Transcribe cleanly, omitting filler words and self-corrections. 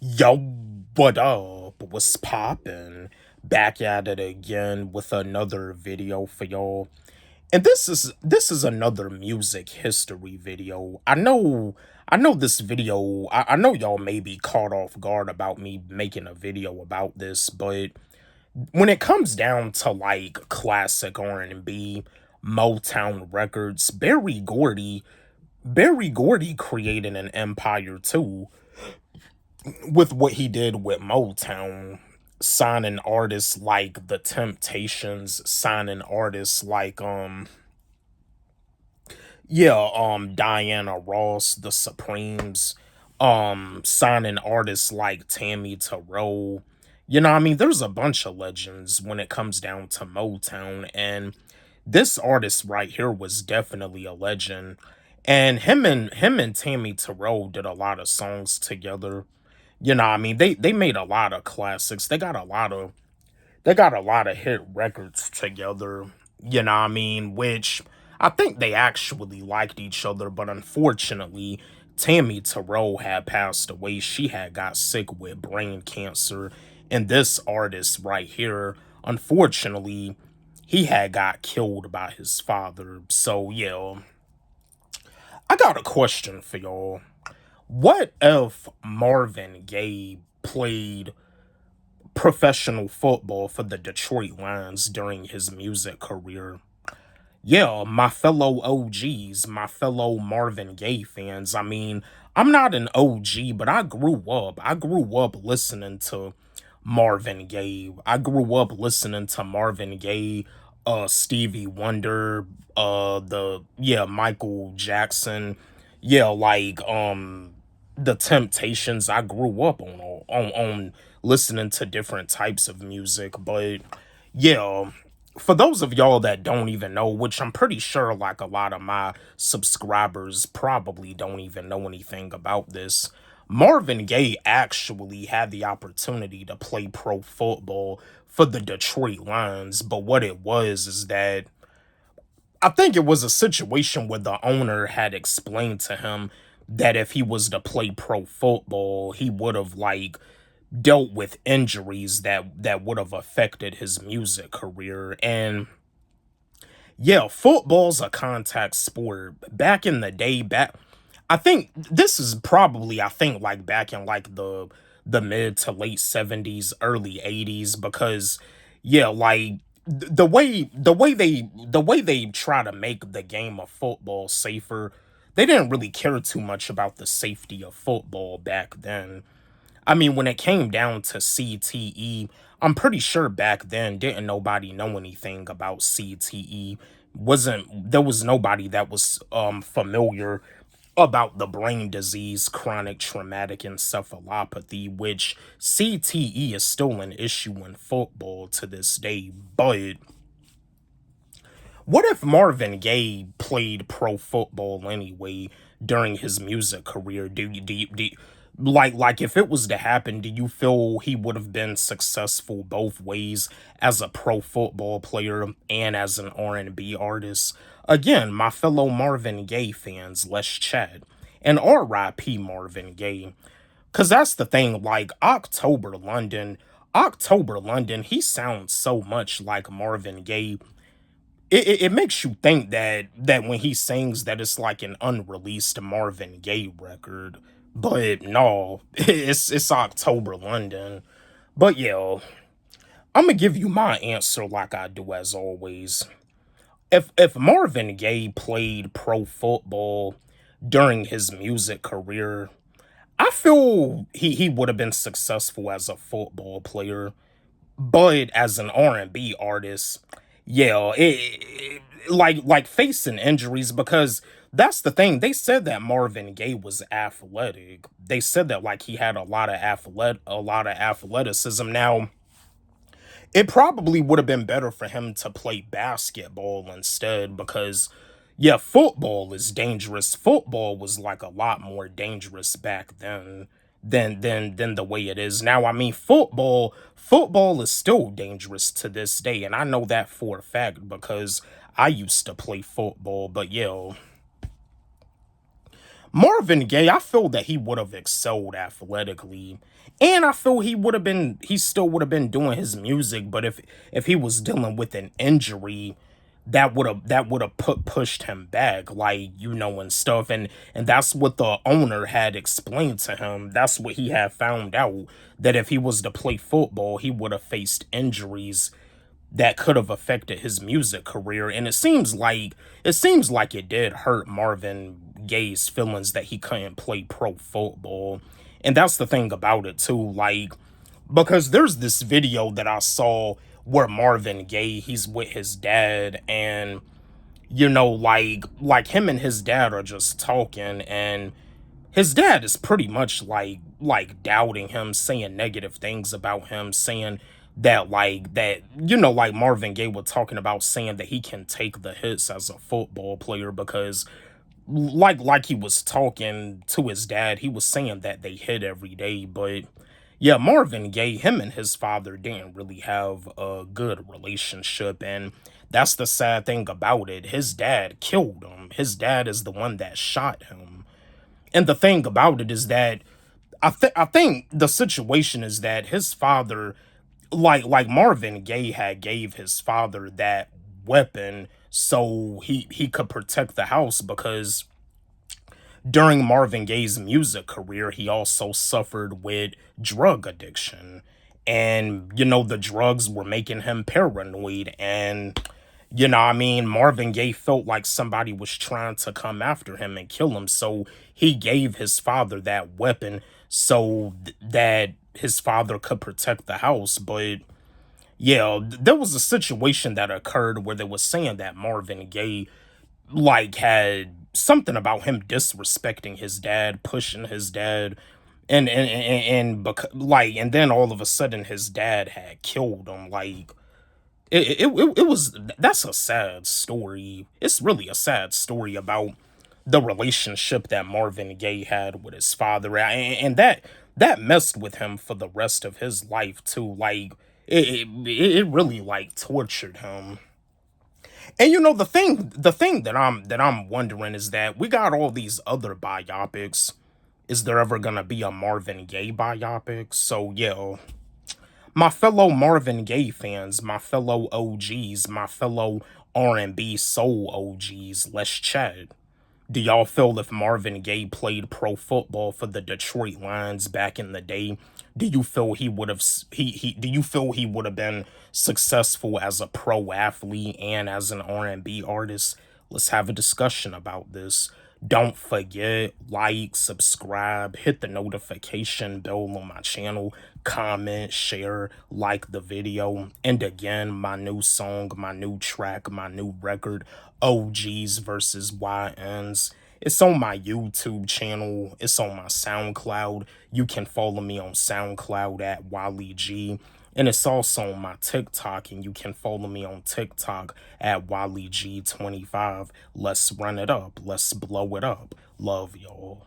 Yo, what up? What's poppin'? Back at it again with another video for y'all. And this is another music history video. I know this video, I know y'all may be caught off guard about me making a video about this, but when it comes down to like classic R&B, Motown records, Barry Gordy created an empire too with what he did with Motown, signing artists like The Temptations, signing artists like Diana Ross, The Supremes, signing artists like Tammy Terrell. I mean, there's a bunch of legends when it comes down to Motown, and this artist right here was definitely a legend. And him and Tammy Terrell did a lot of songs together. I mean, they made a lot of classics. They got a lot of hit records together. I mean, which I think they actually liked each other, but unfortunately, Tammy Terrell had passed away. She had got sick with brain cancer, and this artist right here, unfortunately, he had got killed by his father. So yeah, I got a question for y'all. What if Marvin Gaye played professional football for the Detroit Lions during his music career? Yeah, my fellow OGs, my fellow Marvin Gaye fans. I mean, I'm not an OG, but I grew up. I grew up listening to Marvin Gaye. I grew up listening to Marvin Gaye, Stevie Wonder, Michael Jackson. Yeah, like the Temptations. I grew up on listening to different types of music, but yeah, for those of y'all that don't even know, which I'm pretty sure like a lot of my subscribers probably don't even know anything about this, Marvin Gaye actually had the opportunity to play pro football for the Detroit Lions, but what it was is that I think it was a situation where the owner had explained to him that if he was to play pro football, he would have like dealt with injuries that would have affected his music career. And yeah, football's a contact sport. Back in the day, I think this is probably, I think, like back in like the mid to late 70s, early 80s, because yeah, like the way they try to make the game of football safer, they didn't really care too much about the safety of football back then. I mean, when it came down to CTE, I'm pretty sure back then didn't nobody know anything about CTE. Wasn't There was nobody that was familiar about the brain disease chronic traumatic encephalopathy, which CTE is still an issue in football to this day. But what if Marvin Gaye played pro football anyway during his music career? Like if it was to happen, do you feel he would have been successful both ways as a pro football player and as an R&B artist? Again, my fellow Marvin Gaye fans, let's chat. And R.I.P. Marvin Gaye. Cause that's the thing, like October London, he sounds so much like Marvin Gaye. It makes you think that when he sings that it's like an unreleased Marvin Gaye record, but no, it's October London. But yeah, I'm gonna give you my answer like I do as always. If Marvin Gaye played pro football during his music career, I feel he would have been successful as a football player, but as an R&B artist, yeah, like facing injuries, because that's the thing. They said that Marvin Gaye was athletic. They said that like he had a lot of athleticism. Now, it probably would have been better for him to play basketball instead, because yeah, football is dangerous. Football was like a lot more dangerous back then than the way it is now. I mean, football is still dangerous to this day, and I know that for a fact because I used to play football. But yeah, Marvin Gaye, I feel that he would have excelled athletically. And I feel he still would have been doing his music, but if he was dealing with an injury, that would have pushed him back, like, and stuff. And that's what the owner had explained to him. That's what he had found out, that if he was to play football, he would have faced injuries that could have affected his music career. And it seems like it did hurt Marvin Gaye's feelings that he couldn't play pro football. And that's the thing about it too, like, because there's this video that I saw where Marvin Gaye, he's with his dad, and like him and his dad are just talking, and his dad is pretty much like doubting him, saying negative things about him, saying that Marvin Gaye was talking about, saying that he can take the hits as a football player, because like he was talking to his dad, he was saying that they hit every day. But yeah, Marvin Gaye, him and his father didn't really have a good relationship, and that's the sad thing about it. His dad killed him. His dad is the one that shot him. And the thing about it is that I think the situation is that his father, like Marvin Gaye had gave his father that weapon so he could protect the house, because during Marvin Gaye's music career, he also suffered with drug addiction. And, the drugs were making him paranoid. And, Marvin Gaye felt like somebody was trying to come after him and kill him. So he gave his father that weapon so that his father could protect the house. But yeah, there was a situation that occurred where they were saying that Marvin Gaye like had something about him disrespecting his dad, pushing his dad, and then all of a sudden his dad had killed him. Like it was that's a sad story. It's really a sad story about the relationship that Marvin Gaye had with his father, and that messed with him for the rest of his life too. Like it really like tortured him. And the thing that I'm wondering is that we got all these other biopics. Is there ever gonna be a Marvin Gaye biopic? So yeah, my fellow Marvin Gaye fans, my fellow OGs, my fellow R&B soul OGs, let's chat. Do y'all feel if Marvin Gaye played pro football for the Detroit Lions back in the day, do you feel he would have he do you feel he would have been successful as a pro athlete and as an R&B artist? Let's have a discussion about this. Don't forget, like, subscribe, hit the notification bell on my channel, comment, share, like the video. And again, my new song, my new track, my new record, OGs versus YNs. It's on my YouTube channel. It's on my SoundCloud. You can follow me on SoundCloud at Wally G. And it's also on my TikTok, and you can follow me on TikTok at WallyG25. Let's run it up. Let's blow it up. Love y'all.